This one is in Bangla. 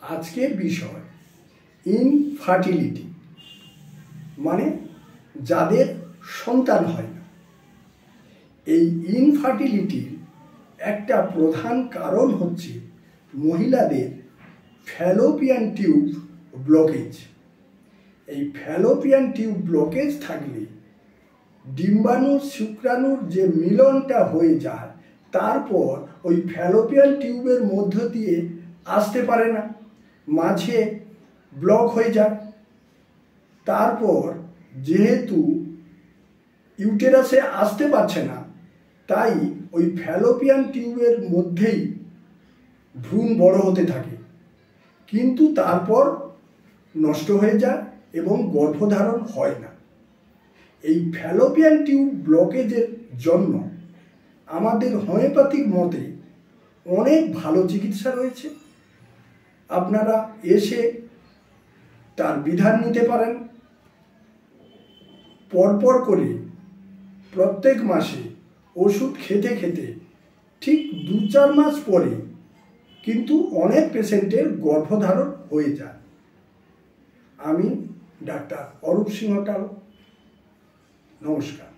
আজকের বিষয় ইনফার্টিলিটি, মানে যাদের সন্তান হয় না। এই ইনফার্টিলিটির একটা প্রধান কারণ হচ্ছে মহিলাদের ফ্যালোপিয়ান টিউব ব্লকেজ। এই ফ্যালোপিয়ান টিউব ব্লকেজ থাকলে ডিম্বাণু শুক্রাণুর যে মিলনটা হয়ে যায়, তারপর ওই ফ্যালোপিয়ান টিউবের মধ্য দিয়ে আসতে পারে না, মাঝে ব্লক হয়ে যায়। তারপর যেহেতু ইউটেরাসে আসতে পারছে না, তাই ওই ফ্যালোপিয়ান টিউবের মধ্যেই ভ্রূণ বড় হতে থাকে, কিন্তু তারপর নষ্ট হয়ে যায় এবং গর্ভধারণ হয় না। এই ফ্যালোপিয়ান টিউব ব্লকেজের জন্য আমাদের হোমিওপ্যাথিক মতে অনেক ভালো চিকিৎসা রয়েছে। আপনারা এসে তার বিধান নিতে পারেন। পরপর করে প্রত্যেক মাসে ওষুধ খেতে খেতে ঠিক 2-4 মাস পরে কিন্তু অনেক পেশেন্টের গর্ভধারণ হয়ে যায়। আমি ডাক্তার অরূপ সিংহ টাল, নমস্কার।